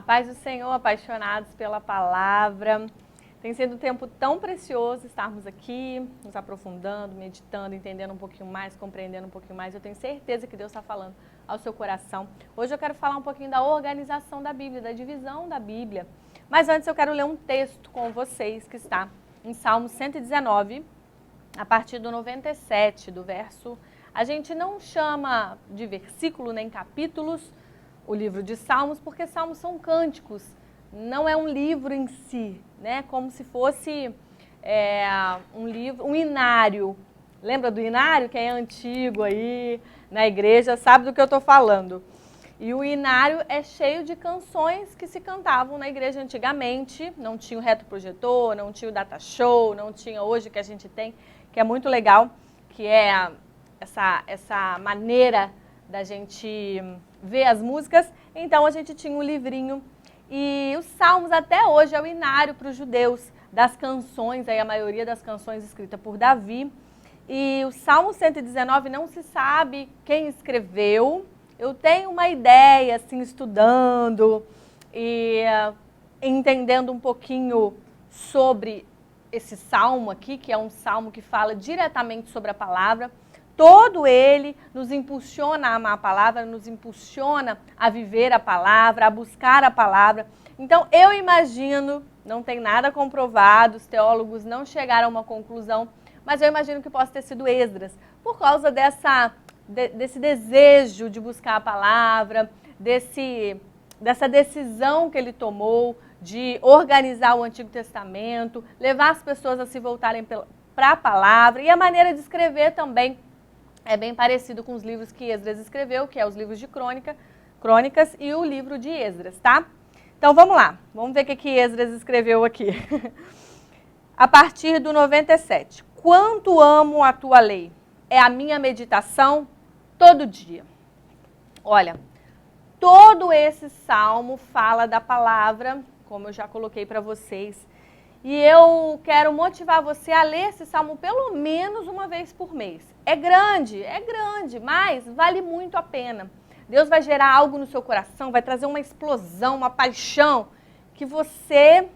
paz do Senhor, apaixonados pela palavra. Tem sido um tempo tão precioso estarmos aqui, nos aprofundando, meditando, entendendo um pouquinho mais, compreendendo um pouquinho mais. Eu tenho certeza que Deus está falando ao seu coração. Hoje eu quero falar um pouquinho da organização da Bíblia, da divisão da Bíblia. Mas antes eu quero ler um texto com vocês que está em Salmo 119, a partir do 97, do verso... A gente não chama de versículo nem capítulos o livro de Salmos, porque Salmos são cânticos, não é um livro em si, né? Como se fosse um livro, um inário. Lembra do inário? Quem é antigo aí na igreja sabe do que eu estou falando. E o inário é cheio de canções que se cantavam na igreja antigamente, não tinha o retroprojetor, não tinha o data show, não tinha hoje que a gente tem, que é muito legal, que é essa maneira da gente ver as músicas. Então a gente tinha um livrinho e os Salmos até hoje é o inário para os judeus das canções, aí a maioria das canções escritas por Davi. E o Salmo 119 não se sabe quem escreveu. Eu tenho uma ideia, assim, estudando e entendendo um pouquinho sobre esse salmo aqui, que é um salmo que fala diretamente sobre a palavra. Todo ele nos impulsiona a amar a palavra, nos impulsiona a viver a palavra, a buscar a palavra. Então, eu imagino, não tem nada comprovado, os teólogos não chegaram a uma conclusão, mas eu imagino que possa ter sido Esdras, por causa desse desejo de buscar a palavra, dessa decisão que ele tomou de organizar o Antigo Testamento, levar as pessoas a se voltarem para a palavra, e a maneira de escrever também é bem parecido com os livros que Esdras escreveu, que é os livros de crônicas e o livro de Esdras, tá? Então vamos lá, vamos ver o que Esdras escreveu aqui. A partir do 97. Quanto amo a tua lei, é a minha meditação todo dia. Olha, todo esse salmo fala da palavra, como eu já coloquei para vocês, e eu quero motivar você a ler esse salmo pelo menos uma vez por mês. É grande, mas vale muito a pena. Deus vai gerar algo no seu coração, vai trazer uma explosão, uma paixão, que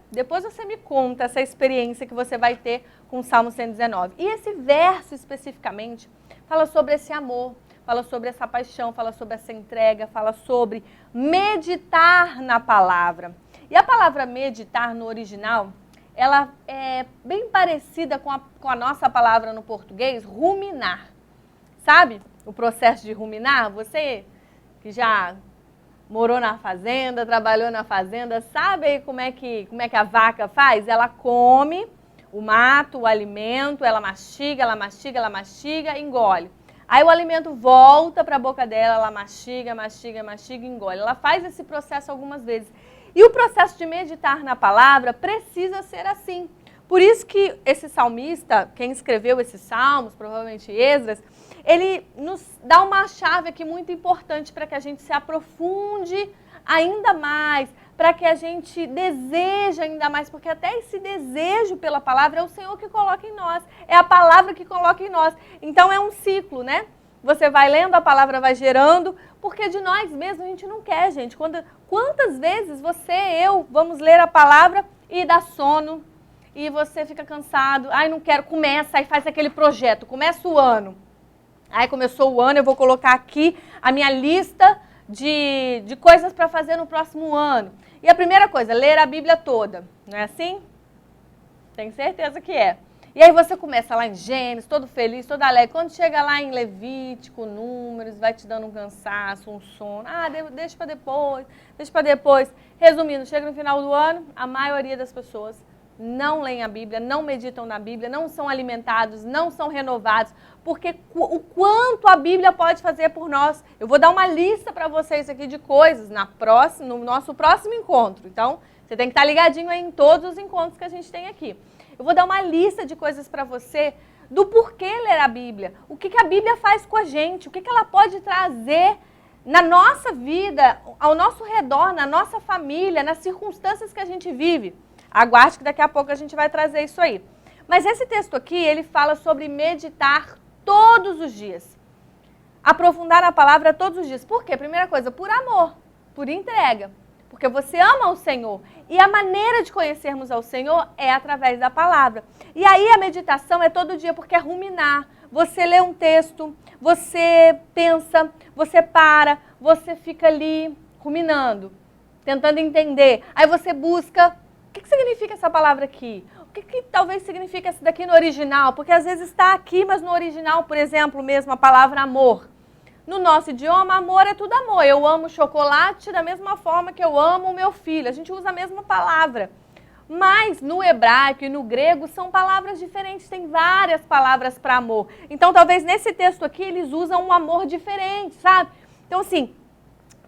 depois você me conta essa experiência que você vai ter com o Salmo 119. E esse verso especificamente fala sobre esse amor, fala sobre essa paixão, fala sobre essa entrega, fala sobre meditar na palavra. E a palavra meditar no original, ela é bem parecida com a nossa palavra no português, ruminar. Sabe o processo de ruminar? Você que já morou na fazenda, trabalhou na fazenda, sabe aí como é que a vaca faz? Ela come o mato, o alimento, ela mastiga, engole. Aí o alimento volta para a boca dela, ela mastiga, engole. Ela faz esse processo algumas vezes. E o processo de meditar na palavra precisa ser assim. Por isso que esse salmista, quem escreveu esses salmos, provavelmente Esdras, ele nos dá uma chave aqui muito importante para que a gente se aprofunde ainda mais, para que a gente deseje ainda mais, porque até esse desejo pela palavra é o Senhor que coloca em nós, é a palavra que coloca em nós. Então é um ciclo, né? Você vai lendo, a palavra vai gerando, porque de nós mesmos a gente não quer, gente. Quantas vezes eu, vamos ler a palavra e dá sono, e você fica cansado, ai não quero, começa, aí faz aquele projeto, começa o ano. Aí começou o ano, eu vou colocar aqui a minha lista de coisas para fazer no próximo ano. E a primeira coisa, ler a Bíblia toda, não é assim? Tenho certeza que é. E aí você começa lá em Gênesis, todo feliz, todo alegre. Quando chega lá em Levítico, Números, vai te dando um cansaço, um sono. Ah, deixa para depois. Resumindo, chega no final do ano, a maioria das pessoas não leem a Bíblia, não meditam na Bíblia, não são alimentados, não são renovados, porque o quanto a Bíblia pode fazer por nós. Eu vou dar uma lista para vocês aqui de coisas no nosso próximo encontro. Então, você tem que estar ligadinho aí em todos os encontros que a gente tem aqui. Eu vou dar uma lista de coisas para você do porquê ler a Bíblia, o que a Bíblia faz com a gente, o que ela pode trazer na nossa vida, ao nosso redor, na nossa família, nas circunstâncias que a gente vive. Aguarde que daqui a pouco a gente vai trazer isso aí. Mas esse texto aqui, ele fala sobre meditar todos os dias. Aprofundar na palavra todos os dias. Por quê? Primeira coisa, por amor, por entrega. porque você ama o Senhor. E a maneira de conhecermos ao Senhor é através da palavra. E aí a meditação é todo dia, porque é ruminar. Você lê um texto, você pensa, você para, você fica ali ruminando, tentando entender. Aí você busca, o que significa essa palavra aqui? O que talvez significa essa daqui no original? Porque às vezes está aqui, mas no original, por exemplo, mesmo a palavra amor. No nosso idioma, amor é tudo amor. Eu amo chocolate da mesma forma que eu amo o meu filho. A gente usa a mesma palavra. Mas no hebraico e no grego são palavras diferentes, tem várias palavras para amor. Então talvez nesse texto aqui eles usam um amor diferente, sabe? Então assim,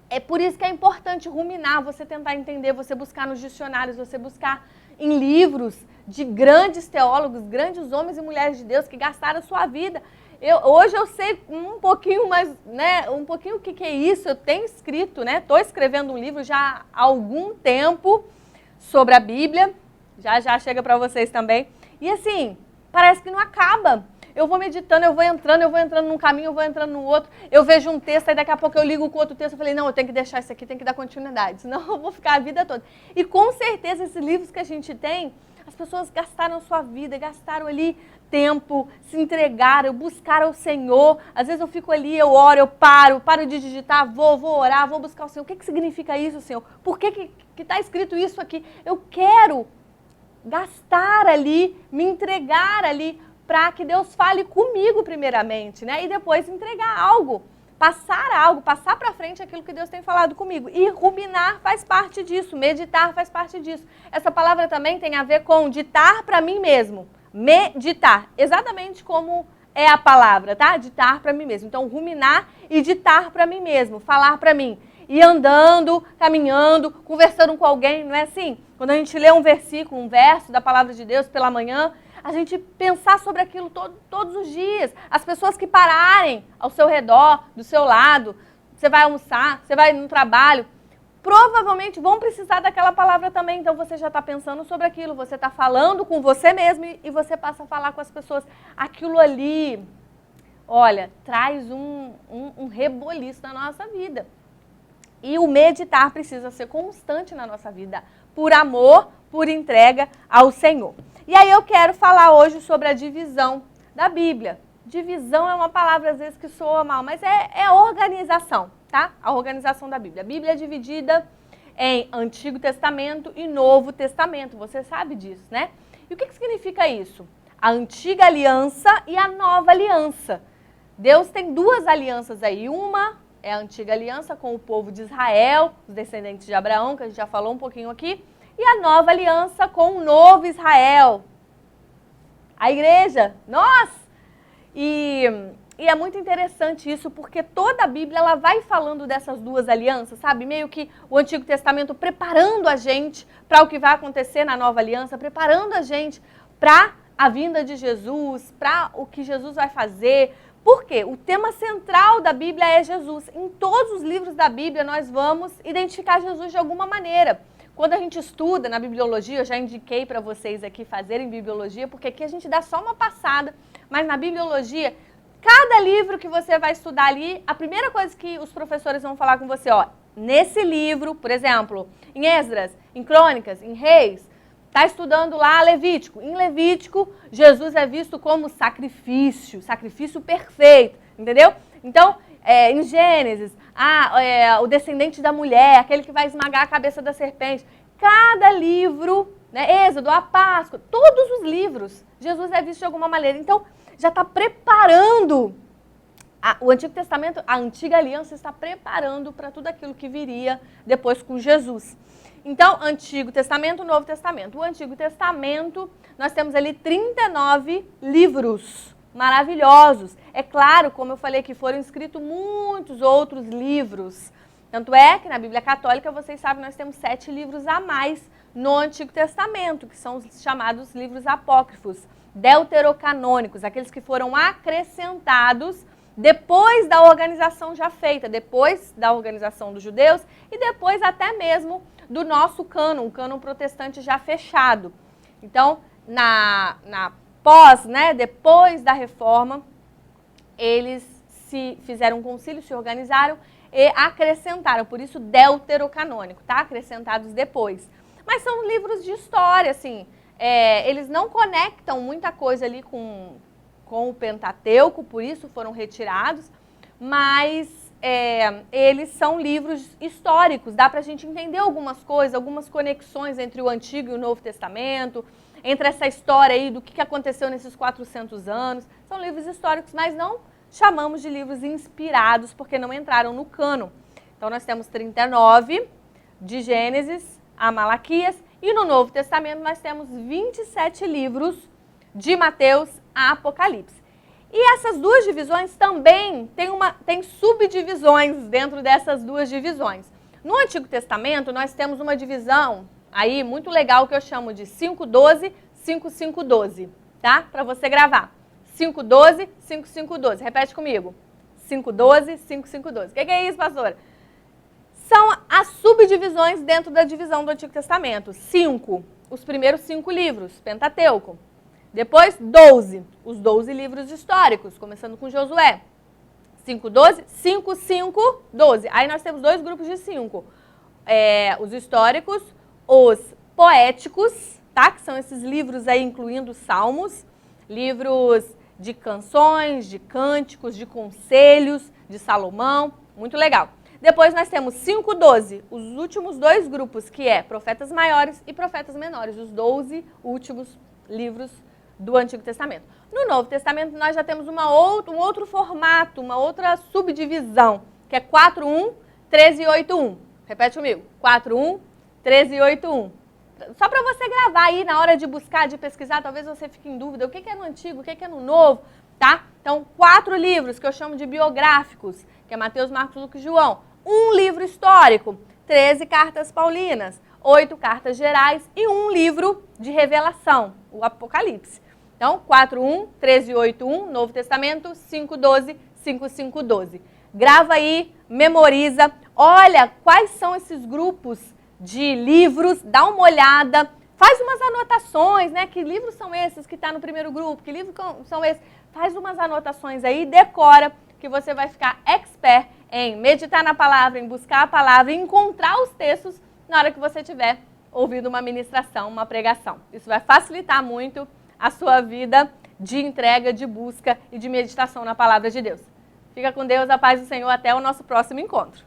é por isso que é importante ruminar, você tentar entender, você buscar nos dicionários, você buscar em livros de grandes teólogos, grandes homens e mulheres de Deus que gastaram a sua vida. Hoje eu sei um pouquinho mais, né, um pouquinho o que é isso, eu tenho escrito, né, estou escrevendo um livro já há algum tempo sobre a Bíblia, já chega para vocês também, e assim, parece que não acaba. Eu vou meditando, eu vou entrando num caminho, eu vou entrando no outro, eu vejo um texto, aí daqui a pouco eu ligo com outro texto, eu falei, não, eu tenho que deixar isso aqui, tem que dar continuidade, senão eu vou ficar a vida toda. E com certeza esses livros que a gente tem, as pessoas gastaram sua vida, gastaram ali tempo, se entregaram, buscaram o Senhor. Às vezes eu fico ali, eu oro, eu paro de digitar, vou orar, vou buscar o Senhor. O que significa isso, Senhor? Por que está escrito isso aqui? Eu quero gastar ali, me entregar ali, para que Deus fale comigo primeiramente, né? E depois entregar algo, passar para frente aquilo que Deus tem falado comigo. E ruminar faz parte disso, meditar faz parte disso. Essa palavra também tem a ver com ditar para mim mesmo. Meditar, exatamente como é a palavra, tá? Ditar para mim mesmo. Então, ruminar e ditar para mim mesmo, falar para mim. Ir andando, caminhando, conversando com alguém, não é assim? Quando a gente lê um versículo, um verso da palavra de Deus pela manhã, a gente pensar sobre aquilo todos os dias. As pessoas que pararem ao seu redor, do seu lado, você vai almoçar, você vai no trabalho, provavelmente vão precisar daquela palavra também. Então você já está pensando sobre aquilo, você está falando com você mesmo e você passa a falar com as pessoas. Aquilo ali, olha, traz um reboliço na nossa vida. E o meditar precisa ser constante na nossa vida, por amor, por entrega ao Senhor. E aí eu quero falar hoje sobre a divisão da Bíblia. Divisão é uma palavra às vezes que soa mal, mas é organização, tá? A organização da Bíblia. A Bíblia é dividida em Antigo Testamento e Novo Testamento, você sabe disso, né? E o que significa isso? A Antiga Aliança e a Nova Aliança. Deus tem duas alianças aí, uma é a Antiga Aliança com o povo de Israel, os descendentes de Abraão, que a gente já falou um pouquinho aqui, e a Nova Aliança com o novo Israel, a igreja, nós. E é muito interessante isso, porque toda a Bíblia ela vai falando dessas duas alianças, sabe? Meio que o Antigo Testamento preparando a gente para o que vai acontecer na Nova Aliança, preparando a gente para a vinda de Jesus, para o que Jesus vai fazer. Por quê? O tema central da Bíblia é Jesus. Em todos os livros da Bíblia nós vamos identificar Jesus de alguma maneira. Quando a gente estuda na bibliologia, eu já indiquei para vocês aqui fazerem bibliologia, porque aqui a gente dá só uma passada, mas na bibliologia, cada livro que você vai estudar ali, a primeira coisa que os professores vão falar com você, ó, nesse livro, por exemplo, em Esdras, em Crônicas, em Reis, está estudando lá Levítico. Em Levítico, Jesus é visto como sacrifício perfeito, entendeu? Então, em Gênesis, o descendente da mulher, aquele que vai esmagar a cabeça da serpente. Cada livro, né, Êxodo, a Páscoa, todos os livros, Jesus é visto de alguma maneira. Então, já está preparando, o Antigo Testamento, a Antiga Aliança está preparando para tudo aquilo que viria depois com Jesus. Então, Antigo Testamento, Novo Testamento. O Antigo Testamento, nós temos ali 39 livros maravilhosos. É claro, como eu falei, que foram escritos muitos outros livros. Tanto é que na Bíblia Católica, vocês sabem, nós temos 7 livros a mais no Antigo Testamento, que são os chamados livros apócrifos, deuterocanônicos, aqueles que foram acrescentados depois da organização já feita, depois da organização dos judeus e depois até mesmo do nosso cânon, o cânon protestante já fechado. Então, depois da reforma, eles se fizeram um concílio, se organizaram, e acrescentaram, por isso deuterocanônico, tá? Acrescentados depois. Mas são livros de história, assim, eles não conectam muita coisa ali com o Pentateuco, por isso foram retirados, mas eles são livros históricos, dá pra gente entender algumas coisas, algumas conexões entre o Antigo e o Novo Testamento, entre essa história aí do que aconteceu nesses 400 anos. São livros históricos, mas não chamamos de livros inspirados, porque não entraram no cânon. Então nós temos 39 de Gênesis a Malaquias, e no Novo Testamento nós temos 27 livros de Mateus a Apocalipse. E essas duas divisões também têm subdivisões dentro dessas duas divisões. No Antigo Testamento nós temos uma divisão aí muito legal que eu chamo de 5:12, 5:5:12, tá? Para você gravar. 5:12, 5:5:12. Repete comigo. 5:12, 5:5:12. O que é isso, pastora? São as subdivisões dentro da divisão do Antigo Testamento. 5, os primeiros 5 livros, Pentateuco. Depois, 12, os 12 livros históricos, começando com Josué. 5:12, 5:5:12. Aí nós temos 2 grupos de 5. Os históricos, os poéticos, tá? Que são esses livros aí, incluindo salmos, livros de canções, de cânticos, de conselhos, de Salomão. Muito legal. Depois nós temos 5:12, os últimos 2 grupos, que é profetas maiores e profetas menores, os 12 últimos livros do Antigo Testamento. No Novo Testamento nós já temos um outro formato, uma outra subdivisão, que é 4:1, 13:8:1. Repete comigo, 4:1, 13:8:1. Só para você gravar aí na hora de buscar, de pesquisar, talvez você fique em dúvida, o que é no Antigo, o que é no Novo, tá? Então, 4 livros que eu chamo de biográficos, que é Mateus, Marcos, Lucas e João. 1 livro histórico, 13 cartas paulinas, 8 cartas gerais e 1 livro de revelação, o Apocalipse. Então, 4:1, 13:8:1, Novo Testamento, 5:12, 5:5:12. Grava aí, memoriza, olha quais são esses grupos de livros, dá uma olhada, faz umas anotações, né? Que livros são esses que está no primeiro grupo? Que livros são esses? Faz umas anotações aí, decora, que você vai ficar expert em meditar na palavra, em buscar a palavra, em encontrar os textos na hora que você estiver ouvindo uma ministração, uma pregação. Isso vai facilitar muito a sua vida de entrega, de busca e de meditação na palavra de Deus. Fica com Deus, a paz do Senhor, até o nosso próximo encontro.